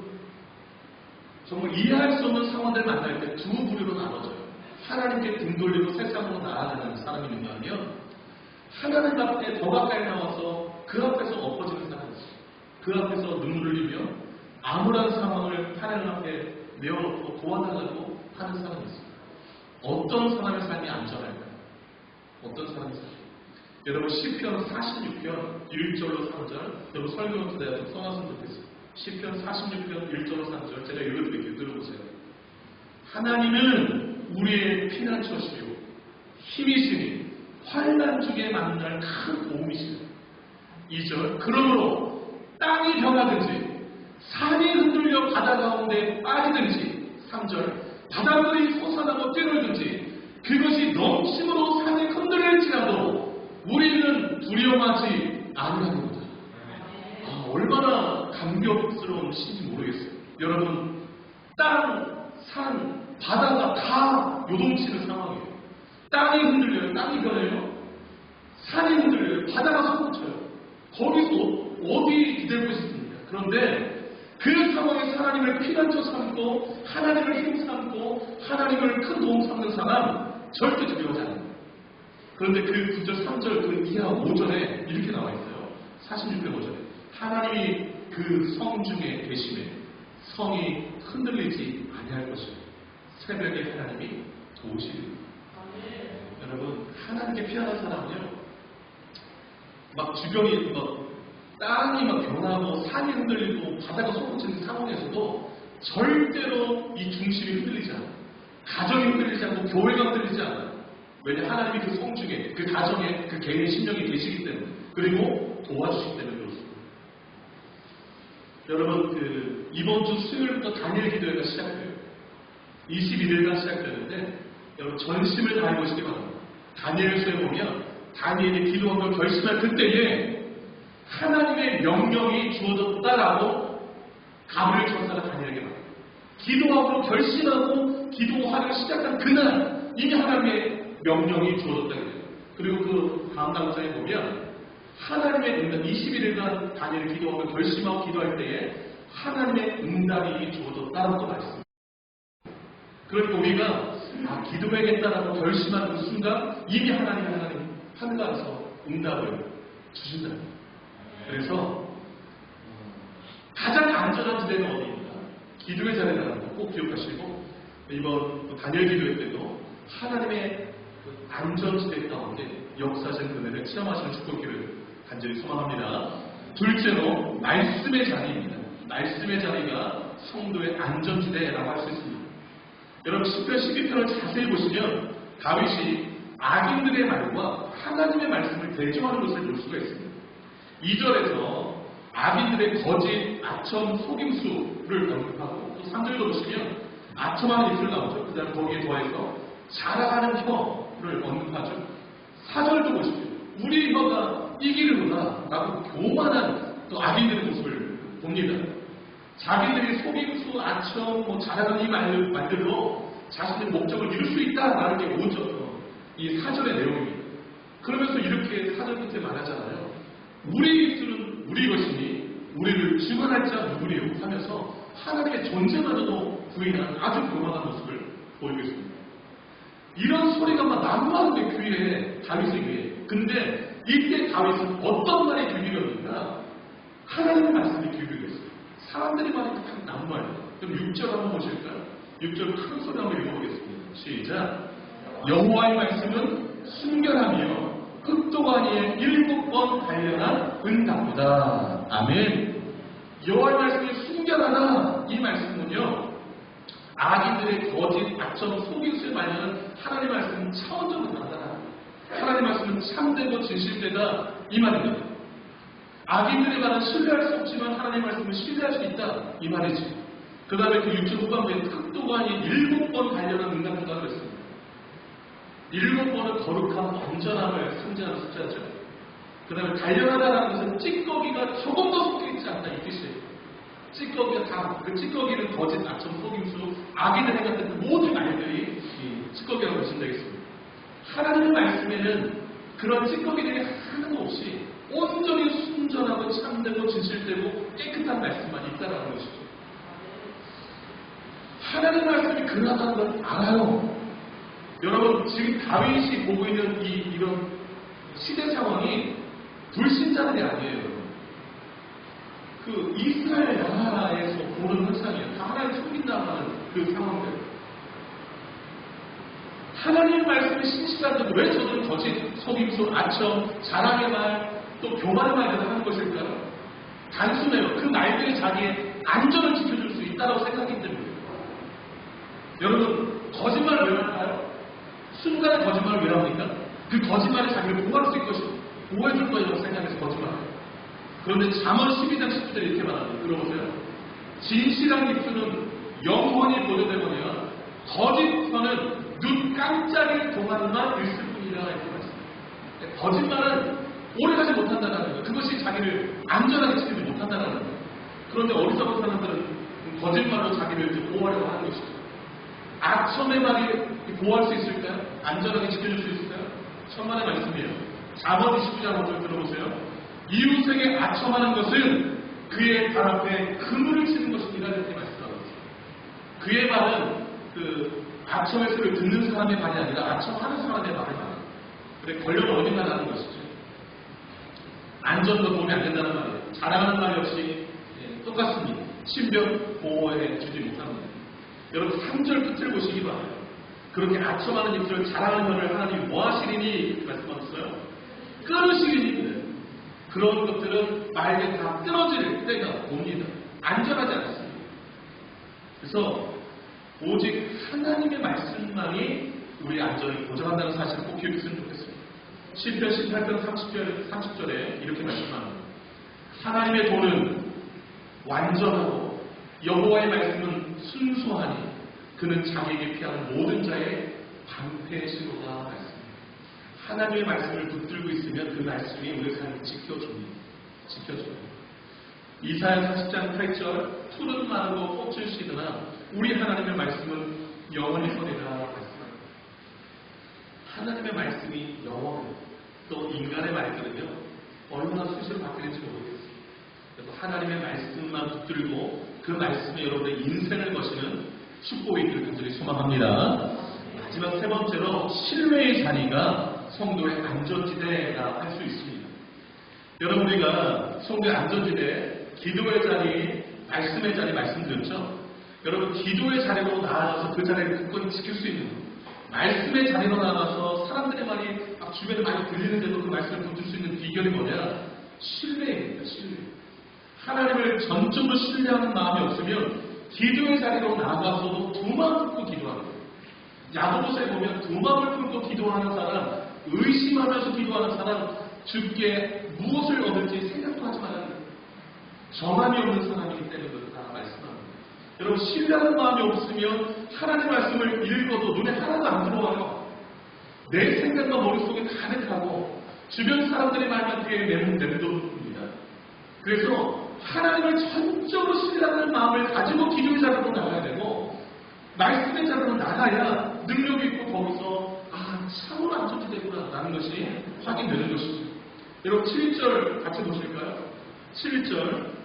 정말 이해할 수 없는 상황들 만날 때 두 부류로 나눠져요. 하나님께 등 돌리고 세상으로 나아가는 사람이 있는가 하면 하나님 앞에 더 가까이 나와서 그 앞에서 엎어지는 사람이 있어요. 그 앞에서 눈물을 흘리며 암울한 상황을 하나님 앞에 내어놓고 도와달라고 하는 사람이 있어요. 어떤 사람의 삶이 안전할까요? 어떤 사람의 삶이? 여러분 시편 46편 1절로 3절 여러분 설교는 내가 좀 써놨으면 좋겠어요. 시편 46편 1절로 3절 제가 읽어드릴게요. 들어보세요. 하나님은 우리의 피난처시요 힘이시니 환난 중에 만날 큰 도움이시요. 2절 그러므로 땅이 변하든지 산이 흔들려 바다 가운데 빠지든지 3절 바닷물이 솟아나고 뛰놀든지 그것이 넘침으로 산이 흔들릴지라도 우리는 두려워하지 아니하리로다. 얼마나 감격스러운 시인지 모르겠어요. 여러분 땅, 산, 바다가 다 요동치는 상황이에요. 땅이 흔들려요. 땅이 변해요. 산이 흔들려요. 바다가 솟구쳐요. 거기서 어디 기댈 곳이 있습니까? 그런데 그 상황에서 하나님을 피난처 삼고 하나님을 힘 삼고 하나님을 큰 도움 삼는 사람 절대 두려워하지 않아요. 그런데 그 9절, 3절, 그 이하 5절에 이렇게 나와 있어요. 46편 5절에 하나님이 그 성 중에 계시매 성이 흔들리지 아니할 것이요 새벽에 하나님이 도우시리라. 여러분, 하나님께 피하는 사람은요, 막 주변이 막 땅이 막 변하고 산이 흔들리고 바다가 솟구치는 상황에서도 절대로 이 중심이 흔들리지 않아요. 가정이 흔들리지 않고 교회가 흔들리지 않아요. 왜냐, 하나님이 그 성중에, 그 가정에, 그 개인의 심령이 계시기 때문에, 그리고 도와주시기 때문에 그렇습니다. 여러분, 이번 주 수요일부터 다니엘 기도회가 시작돼요. 21일간 시작되는데, 여러분 전심을 다해 보시기 바랍니다. 다니엘서에 보면 다니엘이 기도하며 결심할 그때에 하나님의 명령이 주어졌다라고 가브리엘 천사가 다니엘에게 말합니다. 기도하고 결심하고 기도하기 시작한 그날 이미 하나님의 명령이 주어졌다 그래요. 그리고 그 다음 장장에 보면 하나님의 응답, 21일간 다니엘이 기도하고 결심하고 기도할 때에 하나님의 응답이 주어졌다라고 말씀합니다. 그러니까 우리가 기도해야겠다라고 결심한 그 순간 이미 하나님 하늘에서 응답을 주신다. 그래서 가장 안전한 지대는 어디입니까? 기도의 자리라는 거 꼭 기억하시고, 이번 다니엘 기도회 때도 하나님의 안전지대 가운데 역사하신 은혜를 체험하시는 축복기를 간절히 소망합니다. 둘째로 말씀의 자리입니다. 말씀의 자리가 성도의 안전지대라고 할 수 있습니다. 여러분 10편 12편을 자세히 보시면 다윗이 악인들의 말과 하나님의 말씀을 대조하는 것을 볼 수가 있습니다. 2절에서 악인들의 거짓, 아첨, 속임수를 언급하고, 또 3절도 보시면 아첨하는 입술 나오죠. 그 다음 거기에 더해서 자랑하는 혀를 언급하죠. 4절도 보시면 우리 혀가 이기는구나 라고 교만한 또 악인들의 모습을 봅니다. 자기들이 속임수, 아첨, 자랑하는 이 말들로 자신의 목적을 이룰 수 있다라는 게 5절, 이 4절의 내용입니다. 그러면서 이렇게 4절 끝에 말하잖아요. 우리 입술은 우리 것이니 우리를 주관할 자 누구리요 하면서 하나님의 존재만으로도 부인하는 아주 교만한 모습을 보이고 있습니다. 이런 소리가 막 난무하는데 귀에, 다윗의 귀에. 근데 이때 다윗은 어떤 말이 귀에 들렸는가? 하나님의 말씀이 귀에 들렸어요. 사람들이 말이 딱 난무해요. 그럼 6절 한번 보실까요? 6절 큰 소리 한번 읽어보겠습니다. 시작. 여호와의 말씀은 순결하며 흙도 아니에 7번 단련한 은답보다. 아멘. 여호와의 말씀이 순결하다. 이 말씀은요, 악인들의 거짓, 악점, 속임수에 말하는 하나님의 말씀은 차원적으로 다르다. 하나님의 말씀은 참되고 진실되다. 이 말입니다. 악인들의 말은 신뢰할 수 없지만 하나님의 말씀은 신뢰할 수 있다. 이 말이지. 그 다음에 그 6절 후반부에 흙도가 아닌 7번 단련한 은답보다 그랬습니다. 7번은 거룩한 온전함을 상징하는 숫자죠. 그 다음에 단련하다라는 것은 찌꺼기가 조금도 섞여있지 않다 이 뜻이에요. 찌꺼기가 다, 그 찌꺼기는 거짓, 아첨, 속임수, 악인을 해갔던 그 모든 말들이 이 찌꺼기라고 보시면 되겠습니다. 하나님의 말씀에는 그런 찌꺼기들이 하나도 없이 온전히 순전하고 참되고 진실되고 깨끗한 말씀만 있다라는 것이죠. 하나님의 말씀이 그러하다는 걸 알아요. 여러분 지금 다윗이 보고 있는 이런 시대 상황이 불신자들이 아니에요. 그 이스라엘 나라에서 보는 현상이에요. 다 하나님 숨긴다는 그 상황들. 하나님 말씀이 신실한데 왜 저들은 거짓, 속임수, 아첨, 자랑의 말, 또 교만의 말들을 하는 것일까요? 단순해요. 그 말들이 자기의 안전을 지켜줄 수 있다고 생각하기 때문에. 여러분 거짓말을 왜 할까요? 순간에 거짓말을 왜 합니까? 그 거짓말이 자기를 보호할 수 있을 것이고 보호해줄 거라고 생각해서 거짓말해요. 그런데 잠언 12장 10절에 이렇게 말합니다. 들어보세요. 진실한 입술은 영원히 보존되거니와 거짓 혀는 눈 깜짝일 동안만 있을 뿐이라 이렇게 말씀합니다. 거짓말은 오래가지 못한다는 거예요. 그것이 자기를 안전하게 지키지 못한다는 거예요. 그런데 어리석은 사람들은 거짓말로 자기를 보호하려고 하는 것이죠. 아첨의 말이 보호할 수 있을까요? 안전하게 지켜줄 수 있을까요? 천만의 말씀이에요. 4번 29장 5절 들어보세요. 이웃에게 아첨하는 것은 그의 발 앞에 그물을 치는 것이니라 이렇게 말씀하고 있습니다. 그의 말은 그 아첨의 소리를 듣는 사람의 말이 아니라 아첨하는 사람의 말을 말해요. 그래 권력은 어디가 나는 것이죠. 안전도 도움이 안 된다는 말이에요. 자랑하는 말 역시 똑같습니다. 신변 보호해 주지 못합니다. 여러분 3절 끝을 보시기 바라요. 그렇게 아첨하는 입술을 자랑하는 것을 하나님이 뭐하시리니 말씀하셨어요? 끊으시리니. 그런 것들은 말게 다 끊어질 때가 옵니다. 안전하지 않습니다. 그래서 오직 하나님의 말씀만이 우리의 안전을 보장한다는 사실을 꼭 기억했으면 좋겠습니다. 시편 18편 30절에 이렇게 말씀합니다. 하나님의 도는 완전하고 여호와의 말씀은 순수하니 그는 자기에게 피하는 모든 자의 방패시로다 말씀입니다. 하나님의 말씀을 붙들고 있으면 그 말씀이 우리의 삶을 지켜줍니다. 이사야 40장 8절 풀은 마르고 꽃은 시드나 우리 하나님의 말씀은 영원히 서리라 말씀합니다. 하나님의 말씀이 영원히 또 인간의 말들은요 얼마나 수시로 바뀌는지 모르겠어요. 그래서 하나님의 말씀만 붙들고 그 말씀에 여러분의 인생을 거시는 축복이 있기를 간절히 소망합니다. 마지막 세 번째로 신뢰의 자리가 성도의 안전지대라 할 수 있습니다. 여러분 우리가 성도의 안전지대, 기도의 자리, 말씀의 자리 말씀드렸죠? 여러분 기도의 자리로 나아가서 그 자리를 굳건히 지킬 수 있는 말씀의 자리로 나아가서 사람들의 말이 막 주변에 많이 들리는데도 그 말씀을 붙들 수 있는 비결이 뭐냐? 신뢰입니다. 신뢰. 하나님을 전적으로 신뢰하는 마음이 없으면 기도의 자리로 나아가서도 두 마음 품고 기도하는 거예요. 야고보서에 보면 두 마음을 품고 기도하는 사람, 의심하면서 기도하는 사람, 주께 무엇을 얻을지 생각도 하지 말아야 돼요. 정함이 없는 사람이기 때문에 그렇다 말씀합니다. 여러분 신뢰하는 마음이 없으면 하나님 말씀을 읽어도 눈에 하나도 안 들어와요. 내 생각과 머릿속에 가득하고 주변 사람들의 말만 귀에 내놓습니다. 그래서 하나님을 전적으로 신뢰하는 마음을 가지고 기도의 자리로 나가야 되고 말씀의 자리로 나가야 능력이 있고 거기서 참으로 안전지대구나 라는 것이 확인되는 것이죠. 여러분 7절 같이 보실까요? 7절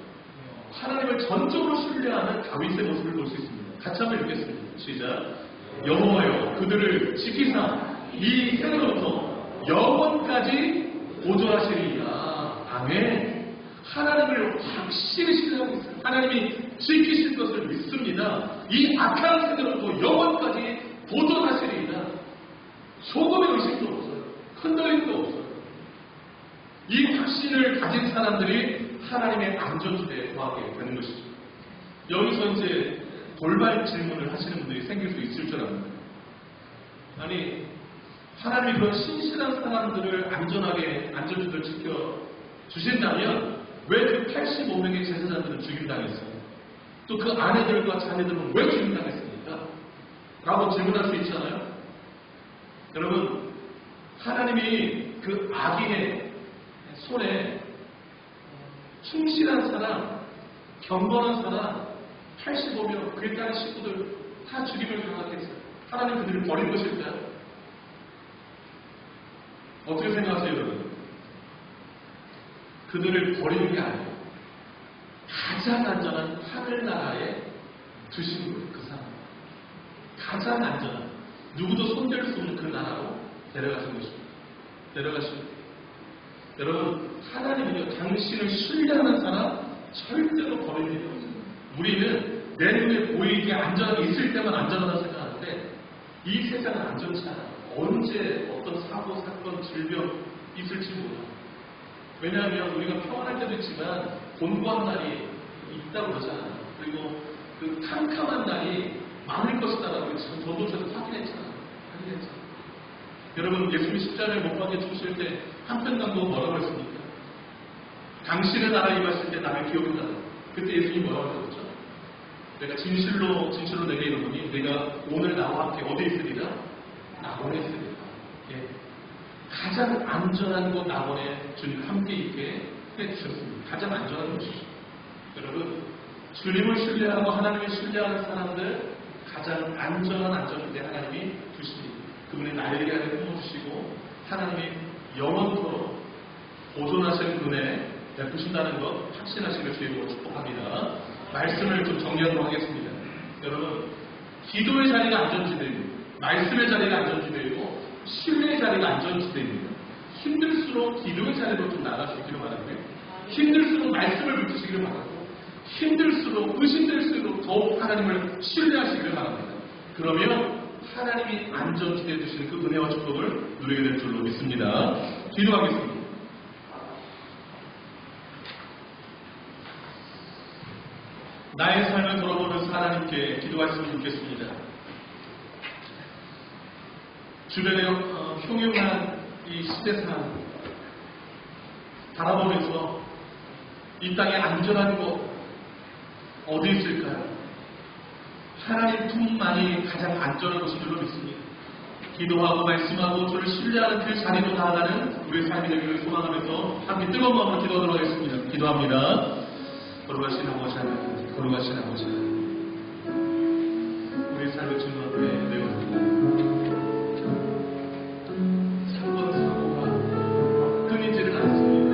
하나님을 전적으로 신뢰하는 다윗의 모습을 볼 수 있습니다. 같이 한번 읽겠습니다. 시작. 여호와여 그들을 지키사 이 세대로부터 영원까지 보존하시리이다. 아멘. 하나님을 확실히 신뢰하고 있어요. 하나님이 지키실 것을 믿습니다. 이 악한 세대로부터 영원까지 보존하시리이다. 조금의 의심도 없어요. 흔들림도 없어요. 이 확신을 가진 사람들이 하나님의 안전지대에 거하게 되는 것이죠. 여기서 이제 돌발 질문을 하시는 분들이 생길 수 있을 줄 압니다. 아니 하나님이 그런 신실한 사람들을 안전하게 안전지대를 지켜 주신다면 왜 그 85명의 제사장들은 죽임당했어요? 또 그 아내들과 자녀들은 왜 죽임당했습니까? 라고 질문할 수 있잖아요. 여러분 하나님이 그 악인의 손에 충실한 사람, 경건한 사람 85명 그에 따른 식구들 다 죽임을 당하겠어요. 하나님 그들을 버린 것일까요? 어떻게 생각하세요 여러분? 그들을 버리는 게 아니에요. 가장 안전한 하늘나라에 두신 거예요. 그 사람 가장 안전한 누구도 손댈 수 없는 그 나라로 데려가신 것입니다. 여러분 하나님은요 당신을 신뢰하는 사람 절대로 버릴 일이 없어요. 우리는 내 눈에 보이게 안전하게 있을 때만 안전하다고 생각하는데 이 세상은 안전치 않아요. 언제 어떤 사고, 사건, 질병 있을지 몰라요. 왜냐하면 우리가 평안할 때도 있지만 곤고한 날이 있다고 그러잖아요. 그리고 그 캄캄한 날이 많을 것이다라고 전도서에서 확인했잖아요. 여러분 예수님 십자가에 못 박혀 죽으실 때 한편 강도 뭐라고 했습니까? 당신의 나라에 임하실 때 나를 기억한다. 그때 예수님이 뭐라고 그랬죠? 내가 진실로 내게 이르노니 내가 오늘 나와 함께 어디에 있으리라? 낙원에 있으리라. 예. 가장 안전한 곳 낙원에 주님 함께 있게 해주셨습니다. 가장 안전한 곳이죠. 여러분 주님을 신뢰하고 하나님을 신뢰하는 사람들 가장 안전한 안전인데 하나님이 주십니다. 그분의 날개 안에 품어주시고 하나님이 영원토록 보존하시는 은혜 베푸신다는 것 확신하시길 주님으로 축복합니다. 말씀을 좀 정리하도록 하겠습니다. 여러분 기도의 자리가 안전지대입니다. 말씀의 자리가 안전지대이고 신뢰의 자리가 안전지대입니다. 힘들수록 기도의 자리로 좀 나가시기를 바라고요. 힘들수록 말씀을 붙으시기를 바라고 힘들수록 의심될수록 더욱 하나님을 신뢰하시기를 바랍니다. 그러면 하나님이 안전지대에 두시는 그 은혜와 축복을 누리게 될 줄로 믿습니다. 기도하겠습니다. 나의 삶을 돌아보면서 하나님께 기도하셨으면 좋겠습니다. 주변에 흉흉한 이 시대상 바라보면서 이 땅에 안전한 곳 어디 있을까요? 하나님 품만이 가장 안전한 곳인 줄로 믿습니다. 기도하고 말씀하고 주를 신뢰하는 그 자리로 나아가는 우리의 삶이 되기를 소망하면서 함께 뜨거운 마음으로 기도하도록 하겠습니다. 기도합니다. 거룩하신 아버지 하나님, 거룩하신 아버지 하나님, 우리의 삶의 주님 앞에 내어드립니다. 사건 사고가 끊이지를 않습니다.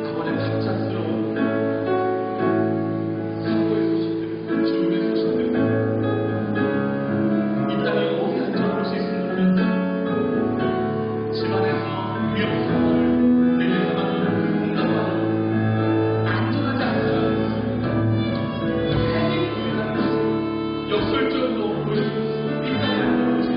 아버지 갑작스러운 사고의 소식들, 죽음의 소식들, 이 땅에 어디 안전한 곳이 있습니까? 집안에서 위험 상황을 내게 상황을 공감하는 안전하지 않습니다. 역설적으로 보여주는 이 땅에 안전한 곳이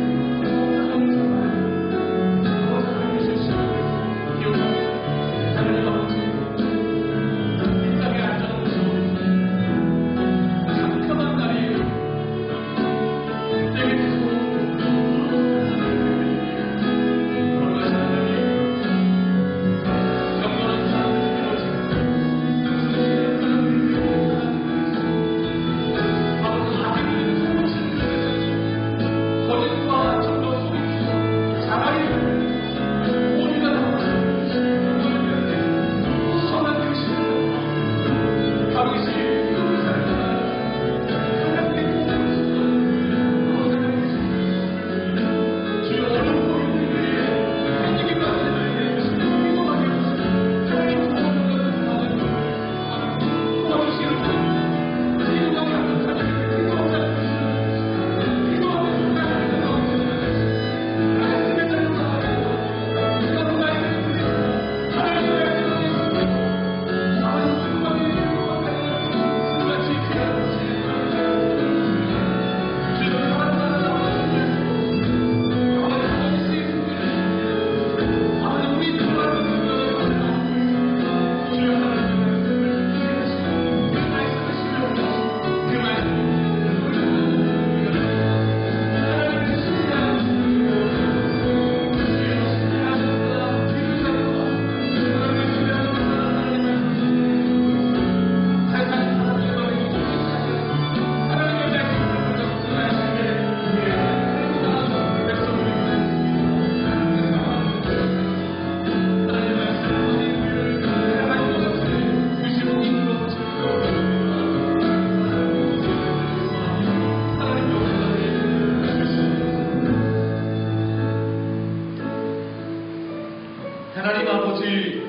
하나님 아버지,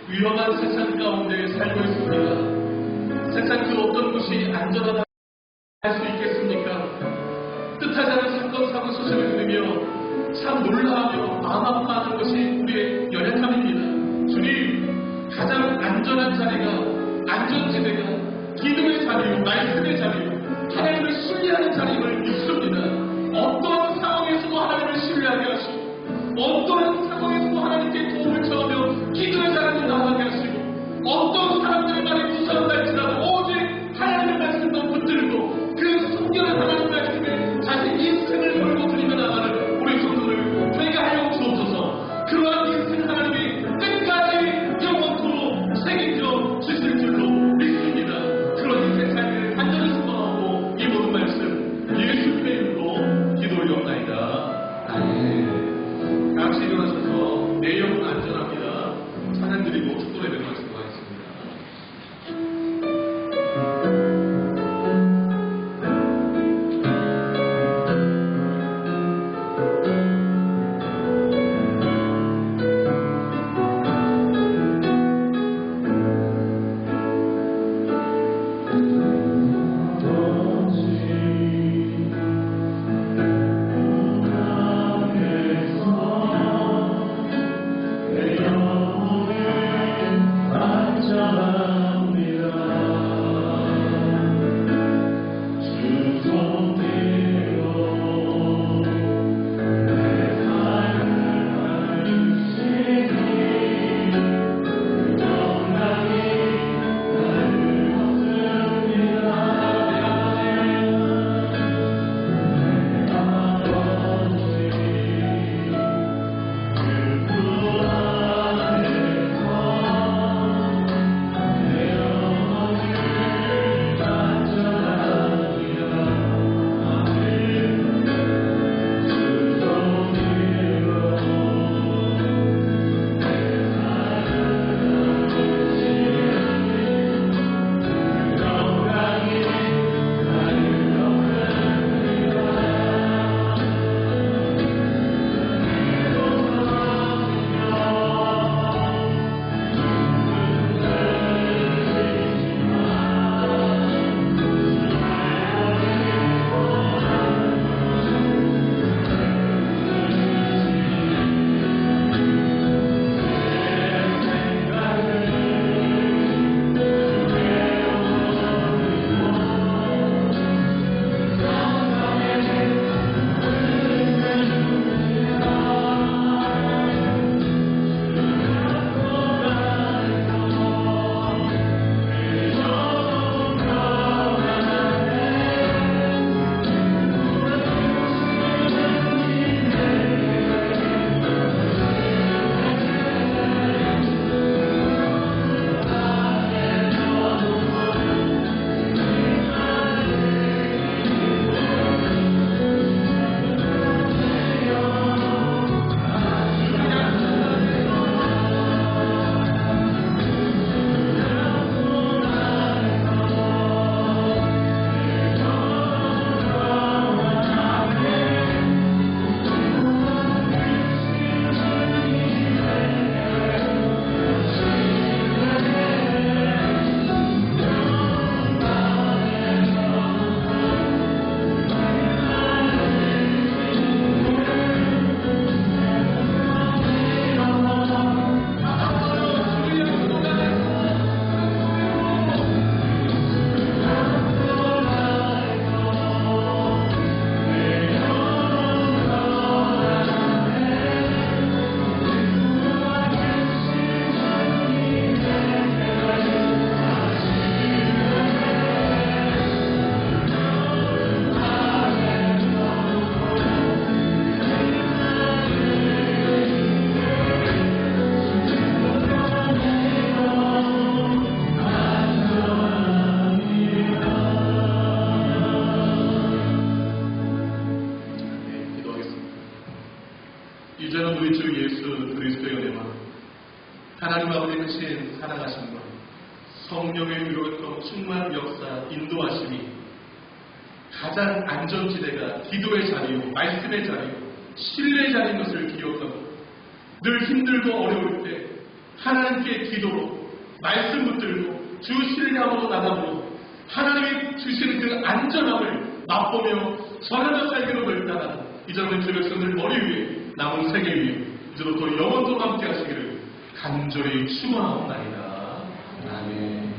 위험한 세상 가운데 살고 있습니다. 세상 그 어떤 곳이 안전하다 할 수 있겠습니까? 뜻하지 않은 사건, 사고 소식을 들으며 참 놀라하며 마음 아파하는 것이 우리의 연약함입니다. 주님, 가장 안전한 자리가, 안전지대가 기도의 자리요, 말씀의 자리요, 하나님을 신뢰하는 자리임을 믿습니다. 어떠한 상황에서도 하나님을 신뢰하게 하시고, 어떠한 상황에서도 하나님께 도움을 청하며 기도의 자리로 나아가게 하시고, 어떤 사람들의 말이 무서운다 할지라도 오직 하나님의 말씀만 붙들고 그 순결한 하나님의 말씀에 자신 인생을 걸고 드리며 나가는 우리 성도를 되게 하여 주옵소서. 그러한 인생 하나님이 끝까지 영원토록 책임져 주실 줄로 믿습니다. 그런 인생 삶을 간절히 소망하고 이 모든 말씀 예수님의 이름으로 기도 올려옵나이다. 아멘. 같이 일어나서 이제는 우리 주 예수 그리스도의 은혜와 하나님 아버지 하신 사랑하심과 성령의 위로와 충만 역사 인도하심이 가장 안전지대가 기도의 자리요 말씀의 자리요 신뢰의 자리인 것을 기억하고 늘 힘들고 어려울 때 하나님께 기도로 말씀 붙들고 주 신뢰함으로 나가고 하나님이 주시는 그 안전함을 맛보며 전하며 살기로 결단하는 이제는 주 백성들 머리 위에 남은 세계 위에 이제부터 영원토록 함께 하시기를 간절히 축원하옵나이다. 아멘.